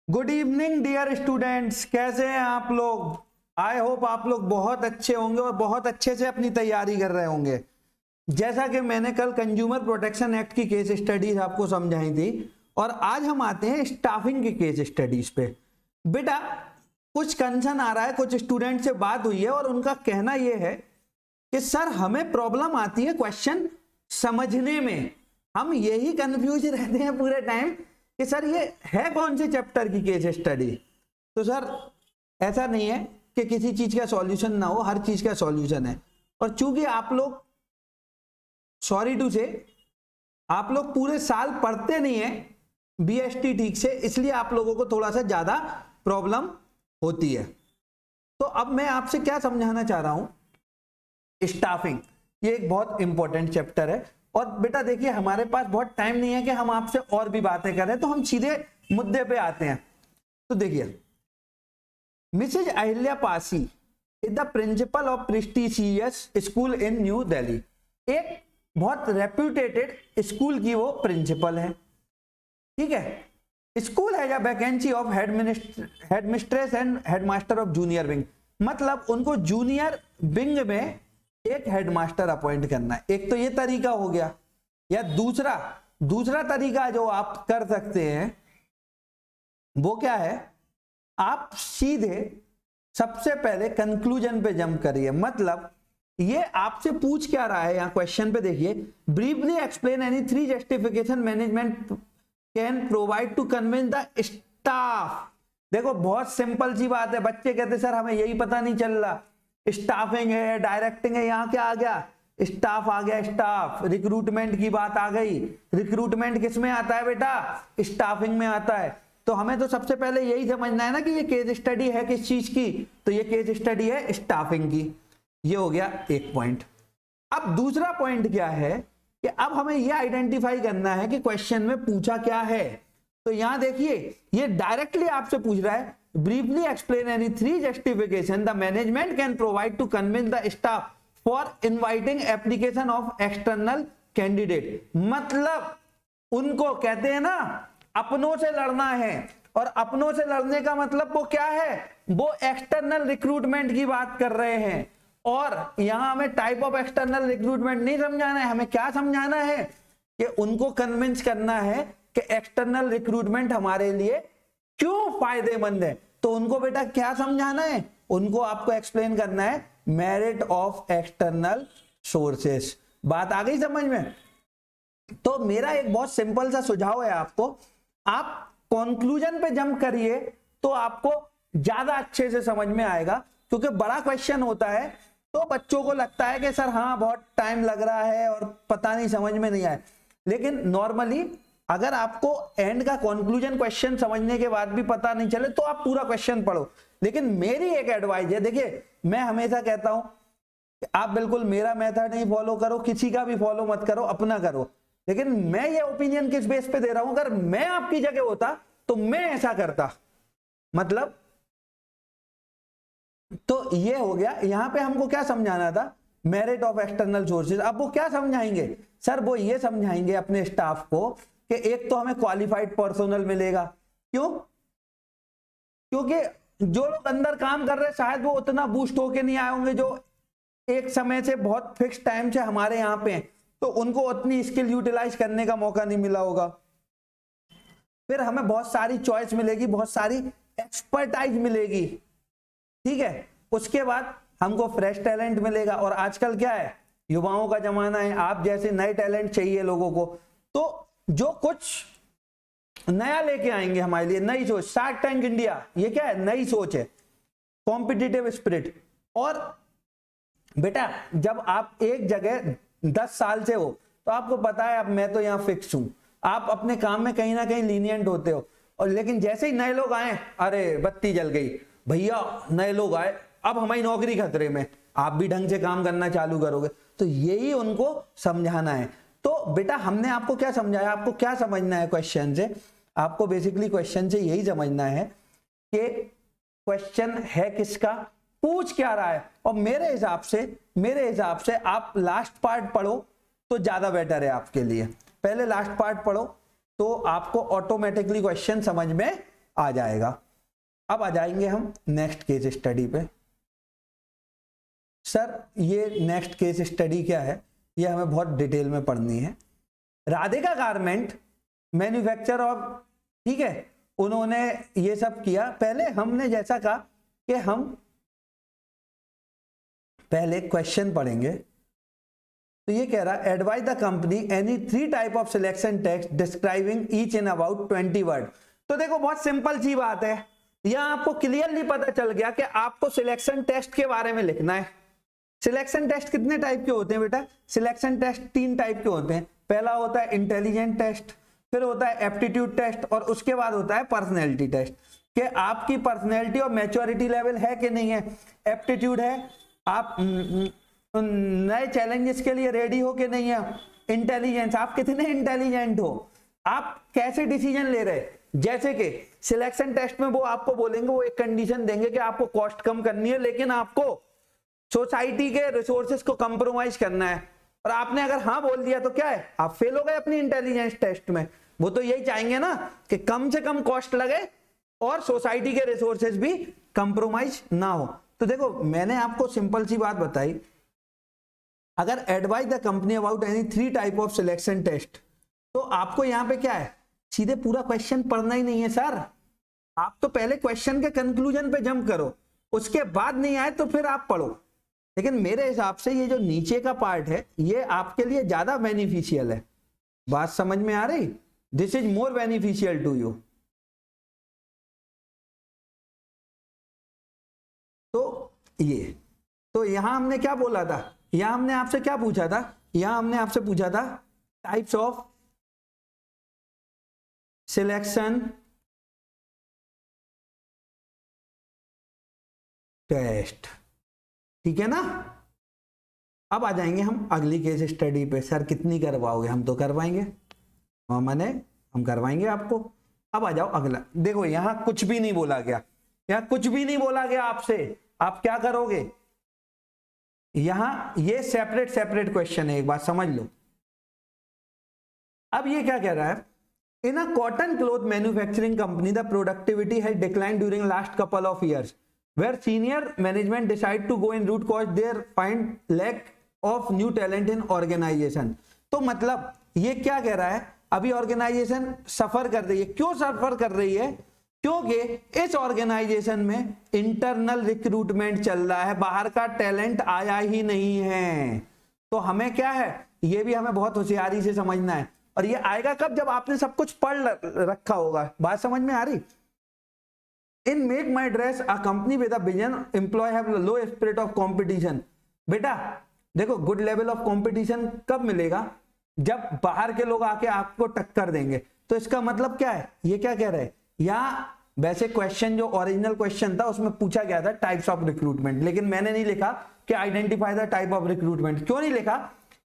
Good evening dear students, कैसे हैं आप लोग। आई होप आप लोग बहुत अच्छे होंगे और बहुत अच्छे से अपनी तैयारी कर रहे होंगे। जैसा कि मैंने कल कंज्यूमर प्रोटेक्शन एक्ट की केस स्टडीज आपको समझाई थी और आज हम आते हैं स्टाफिंग की केस स्टडीज पे। बेटा कुछ कंसर्न आ रहा है, कुछ स्टूडेंट से बात हुई है और उनका कहना यह है कि सर हमें प्रॉब्लम आती है क्वेश्चन समझने में, हम यही कंफ्यूज रहते हैं पूरे टाइम कि सर ये है कौन से चैप्टर की केस स्टडी। तो सर ऐसा नहीं है कि किसी चीज का सॉल्यूशन ना हो, हर चीज का सॉल्यूशन है। और चूंकि आप लोग, सॉरी टू से, आप लोग पूरे साल पढ़ते नहीं है बीएसटी ठीक से, इसलिए आप लोगों को थोड़ा सा ज्यादा प्रॉब्लम होती है। तो अब मैं आपसे क्या समझाना चाह रहा हूं, स्टाफिंग ये एक बहुत इंपॉर्टेंट चैप्टर है। और बेटा देखिए हमारे पास बहुत टाइम नहीं है कि हम आपसे और भी बातें करें, तो हम सीधे मुद्दे पे आते हैं। तो देखिए, Mrs Ahilya Pasi is the principal of prestigious school in New Delhi. एक बहुत रेप्यूटेटेड स्कूल की वो प्रिंसिपल है, ठीक है। School has a vacancy of headmistress and headmaster of junior wing, मतलब उनको जूनियर विंग में एक हेडमास्टर अपॉइंट करना है। एक तो ये तरीका हो गया, या दूसरा तरीका जो आप कर सकते हैं वो क्या है, आप सीधे सबसे पहले कंक्लूजन पे जंप करिए। मतलब ये आपसे पूछ क्या रहा है, यहां क्वेश्चन पे देखिए, briefly explain any 3 justification management can provide to convince the staff. देखो बहुत सिंपल सी बात है, बच्चे कहते सर हमें यही पता नहीं चल रहा, स्टाफिंग है, डायरेक्टिंग है, यहां क्या आ गया, स्टाफ आ गया। स्टाफ, रिक्रूटमेंट की बात आ गई। रिक्रूटमेंट किस में आता है बेटा, स्टाफिंग में आता है। तो हमें तो सबसे पहले यही समझना है ना कि ये केस स्टडी है किस चीज की, तो ये केस स्टडी है स्टाफिंग की। ये हो गया एक पॉइंट। अब दूसरा पॉइंट क्या है कि अब हमें यह आइडेंटिफाई करना है कि क्वेश्चन में पूछा क्या है। तो यहां देखिए ये डायरेक्टली आपसे पूछ रहा है, briefly explain any 3 justification the management can provide to convince the staff for inviting application of external candidate। मतलब उनको कहते हैं ना अपनों से लड़ना है, और अपनों से लड़ने का मतलब वो क्या है, वो एक्सटर्नल रिक्रूटमेंट की बात कर रहे हैं। और यहां हमें टाइप ऑफ एक्सटर्नल रिक्रूटमेंट नहीं समझाना है, हमें क्या समझाना है कि उनको कन्विंस करना है कि एक्सटर्नल रिक्रूटमेंट हमारे लिए क्यों फायदेमंद है। तो उनको बेटा क्या समझाना है, उनको आपको एक्सप्लेन करना है मेरिट ऑफ एक्सटर्नल सोर्सेस। बात आ गई समझ में। तो मेरा एक बहुत सिंपल सा सुझाव है आपको, आप कंक्लूजन पे जंप करिए तो आपको ज्यादा अच्छे से समझ में आएगा। क्योंकि बड़ा क्वेश्चन होता है तो बच्चों को लगता है कि सर हाँ बहुत टाइम लग रहा है और पता नहीं, समझ में नहीं आए। लेकिन नॉर्मली अगर आपको एंड का कंक्लूजन क्वेश्चन समझने के बाद भी पता नहीं चले तो आप पूरा क्वेश्चन पढ़ो। लेकिन मेरी एक एडवाइस है, देखिए मैं हमेशा कहता हूं कि आप बिल्कुल मेरा मेथड नहीं फॉलो करो, किसी का भी फॉलो मत करो, अपना करो। लेकिन मैं ये ओपिनियन किस बेस पे दे रहा हूं, अगर मैं आपकी जगह होता तो मैं ऐसा करता। मतलब तो ये हो गया, यहां पे हमको क्या समझाना था, मेरिट ऑफ एक्सटर्नल सोर्सेज। अब वो क्या समझाएंगे सर, वो ये समझाएंगे अपने स्टाफ को कि एक तो हमें क्वालिफाइड पर्सोनल मिलेगा। क्यों, क्योंकि जो लोग अंदर काम कर रहे हैं शायद वो उतना बूस्ट होके नहीं आए होंगे जो एक समय से बहुत फिक्स टाइम से हमारे यहाँ पे, तो उनको उतनी स्किल यूटिलाइज करने का मौका नहीं मिला होगा। फिर हमें बहुत सारी चॉइस मिलेगी, बहुत सारी एक्सपर्टाइज मिलेगी, ठीक है। उसके बाद हमको फ्रेश टैलेंट मिलेगा, और आजकल क्या है, युवाओं का जमाना है, आप जैसे नए टैलेंट चाहिए लोगों को। तो जो कुछ नया लेके आएंगे हमारे लिए, नई सोच, शार्क टैंक इंडिया, ये क्या है, नई सोच है, कॉम्पिटिटिव स्पिरिट। और बेटा जब आप एक जगह 10 साल से हो तो आपको पता है अब मैं तो यहां फिक्स हूं, आप अपने काम में कहीं ना कहीं लीनियंट होते हो। और लेकिन जैसे ही नए लोग आए, अरे बत्ती जल गई भैया, नए लोग आए, अब हमारी नौकरी खतरे में, आप भी ढंग से काम करना चालू करोगे। तो यही उनको समझाना है। तो बेटा हमने आपको क्या समझाया, आपको क्या समझना है क्वेश्चन से, आपको बेसिकली क्वेश्चन से यही समझना है कि क्वेश्चन है किसका, पूछ क्या रहा है। और मेरे हिसाब से आप लास्ट पार्ट पढ़ो तो ज्यादा बेटर है आपके लिए। पहले लास्ट पार्ट पढ़ो तो आपको ऑटोमेटिकली क्वेश्चन समझ में आ जाएगा। अब आ जाएंगे हम नेक्स्ट केस स्टडी पे। सर ये नेक्स्ट केस स्टडी क्या है, ये हमें बहुत डिटेल में पढ़नी है। राधिका गारमेंट मैन्युफैक्चर ऑफ, ठीक है, उन्होंने ये सब किया। पहले हमने जैसा कहा कि हम पहले क्वेश्चन पढ़ेंगे, तो ये कह रहा है advise the company any 3 type of selection text describing each in about 20 word. तो देखो बहुत सिंपल सी बात है, यहां आपको क्लियरली पता चल गया कि आपको सिलेक्शन टेस्ट के बारे में लिखना है। सिलेक्शन टेस्ट कितने टाइप के होते हैं बेटा? सिलेक्शन टेस्ट 3 टाइप के होते हैं। पहला होता है इंटेलिजेंट टेस्ट, फिर होता है एप्टीट्यूड टेस्ट, और उसके बाद होता है पर्सनैलिटी टेस्ट, कि आपकी पर्सनैलिटी और मैच्योरिटी लेवल है कि नहीं है। एप्टीट्यूड है, आप नए चैलेंजेस के लिए रेडी हो कि नहीं है। इंटेलिजेंस, आप कितने इंटेलिजेंट हो, आप कैसे डिसीजन ले रहे। जैसे कि सिलेक्शन टेस्ट में वो आपको बोलेंगे, वो एक कंडीशन देंगे कि आपको कॉस्ट कम करनी है, लेकिन आपको सोसाइटी के रिसोर्सेज को कंप्रोमाइज करना है, और आपने अगर हाँ बोल दिया तो क्या है, आप फेल हो गए अपनी इंटेलिजेंस टेस्ट में। वो तो यही चाहेंगे ना कि कम से कम कॉस्ट लगे और सोसाइटी के रिसोर्सेज भी कंप्रोमाइज ना हो। तो देखो मैंने आपको सिंपल सी बात बताई, अगर advise the company about any 3 type of selection test, तो आपको यहां पे क्या है, सीधे पूरा क्वेश्चन पढ़ना ही नहीं है सर। आप तो पहले क्वेश्चन के कंक्लूजन पे जंप करो, उसके बाद नहीं आए तो फिर आप पढ़ो। लेकिन मेरे हिसाब से ये जो नीचे का पार्ट है ये आपके लिए ज्यादा बेनिफिशियल है। बात समझ में आ रही? This is more beneficial to you. तो ये, तो यहां हमने क्या बोला था, यहां हमने आपसे क्या पूछा था, यहां हमने आपसे पूछा था टाइप्स ऑफ सिलेक्शन टेस्ट, ठीक है ना। अब आ जाएंगे हम अगली केस स्टडी पे। सर कितनी करवाओगे? हम तो करवाएंगे, मैंने हम करवाएंगे आपको। अब आ जाओ अगला। देखो यहां कुछ भी नहीं बोला गया, यहां कुछ भी नहीं बोला गया आपसे। आप क्या करोगे, यहां ये सेपरेट सेपरेट क्वेश्चन है, एक बात समझ लो। अब ये क्या कह रहा है, in a cotton cloth manufacturing company the productivity has declined during last couple of years where senior management decide to go in root cause their find lack of new talent in organization। तो मतलब ये क्या कह रहा है, अभी organisation सफर कर रही है। क्यों सफर कर रही है? क्योंकि इस ऑर्गेनाइजेशन में इंटरनल रिक्रूटमेंट चल रहा है, बाहर का टैलेंट आया ही नहीं है। तो हमें क्या है, ये भी हमें बहुत होशियारी से समझना है। और ये आएगा कब, जब आपने सब कुछ पढ़ रखा होगा। बात समझ में आ रही? In make my dress a company with a vision employee have low spirit of competition। बेटा देखो गुड लेवल ऑफ कंपटीशन कब मिलेगा, जब बाहर के लोग आके आपको टक्कर देंगे। तो इसका मतलब क्या है, ये क्या कह रहे हैं, यहाँ वैसे क्वेश्चन जो ओरिजिनल क्वेश्चन था उसमें पूछा गया था टाइप्स ऑफ रिक्रूटमेंट, लेकिन मैंने नहीं लिखा कि identify the type of recruitment. क्यों नहीं लिखा?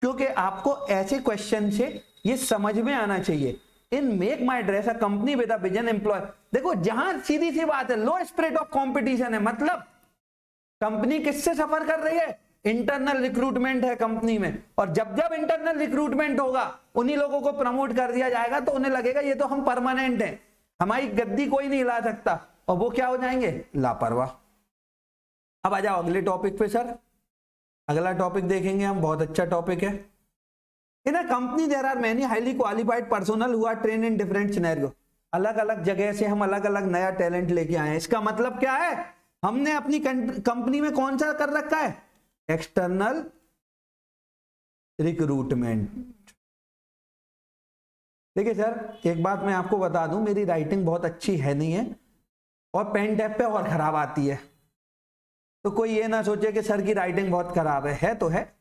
क्योंकि आपको ऐसे क्वेश्चन से ये समझ में आना चाहिए। In make my dress a company with a vision employ, देखो जहां सीधी सी बात है, लो स्पिरिट ऑफ कंपटीशन है, मतलब कंपनी किससे सफर कर रही है, इंटरनल रिक्रूटमेंट है कंपनी में। और जब जब इंटरनल रिक्रूटमेंट होगा उन्हीं लोगों को प्रमोट कर दिया जाएगा, तो उन्हें लगेगा ये तो हम परमानेंट हैं, हमारी गद्दी कोई नहीं हिला सकता, और वो क्या हो जाएंगे, लापरवाह। अब आ जाओ अगले टॉपिक पे सर। अगला टॉपिक देखेंगे हम, बहुत अच्छा टॉपिक है। In a company there are many highly qualified personnel who are trained in different scenario। अलग अलग जगह से हम अलग अलग नया टैलेंट लेके आए हैं। इसका मतलब क्या है, हमने अपनी कंपनी में कौन सा कर रखा है, एक्सटर्नल रिक्रूटमेंट। देखिए सर एक बात मैं आपको बता दूं, मेरी राइटिंग बहुत अच्छी है नहीं है, और पेन टैप पे और खराब आती है। तो कोई ये ना सोचे कि सर की राइटिंग बहुत खराब है तो है।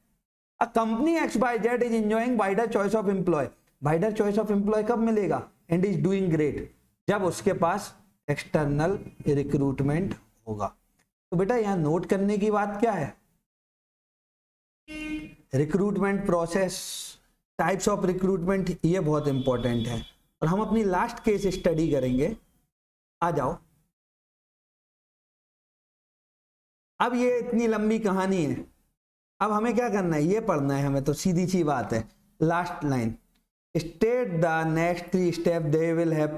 A company XYZ is enjoying wider choice of employee। wider choice of employee कब मिलेगा, and is doing great, जब उसके पास एक्सटर्नल रिक्रूटमेंट होगा। तो बेटा यहां नोट करने की बात क्या है, recruitment process, types of recruitment, ये बहुत इंपॉर्टेंट है। और हम अपनी लास्ट केस स्टडी करेंगे। आ जाओ, अब ये इतनी लंबी कहानी है, अब हमें क्या करना है, ये पढ़ना है हमें। तो सीधी सी बात है, last line, state the next 3 step they will have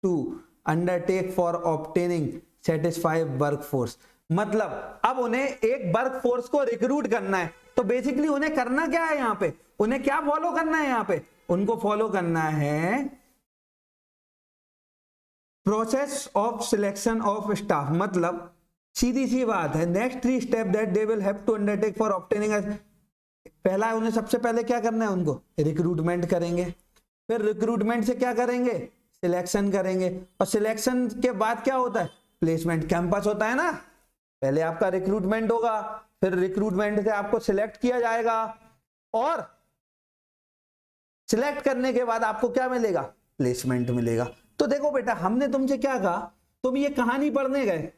to undertake for obtaining satisfy workforce. मतलब अब उन्हें एक वर्कफोर्स को रिक्रूट करना है, तो बेसिकली उन्हें करना क्या है यहाँ पे, उन्हें क्या फॉलो करना है यहाँ पे, उनको फॉलो करना है process of selection of staff. मतलब सीधी सी बात है, next 3 step that they will have to undertake for obtaining, पहला उन्हें सबसे पहले क्या करना है, उनको रिक्रूटमेंट करेंगे, फिर रिक्रूटमेंट से क्या करेंगे, सिलेक्शन करेंगे, और सिलेक्शन के बाद क्या होता है, प्लेसमेंट कैंपस होता है ना। पहले आपका रिक्रूटमेंट होगा, फिर रिक्रूटमेंट से आपको सिलेक्ट किया जाएगा, और सिलेक्ट करने के बाद आपको क्या मिलेगा, प्लेसमेंट मिलेगा। तो देखो बेटा, हमने तुमसे क्या कहा, तुम ये कहानी पढ़ने गए,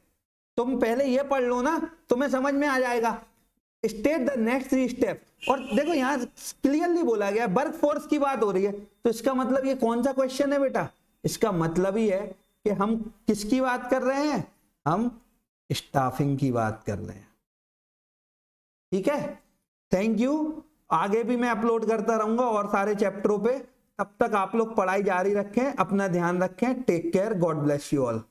तुम पहले ये पढ़ लो ना, तुम्हें समझ में आ जाएगा। स्टेट द नेक्स्ट 3 स्टेप, और देखो यहाँ क्लियरली बोला गया वर्क फोर्स की बात हो रही है, तो इसका मतलब ये कौन सा क्वेश्चन है बेटा, इसका मतलब ही है कि हम किसकी बात कर रहे हैं, हम स्टाफिंग की बात कर रहे हैं। ठीक है, थैंक यू। आगे भी मैं अपलोड करता रहूंगा और सारे चैप्टरों पे, तब तक आप लोग पढ़ाई जारी रखें, अपना ध्यान रखें, take care, God bless you all.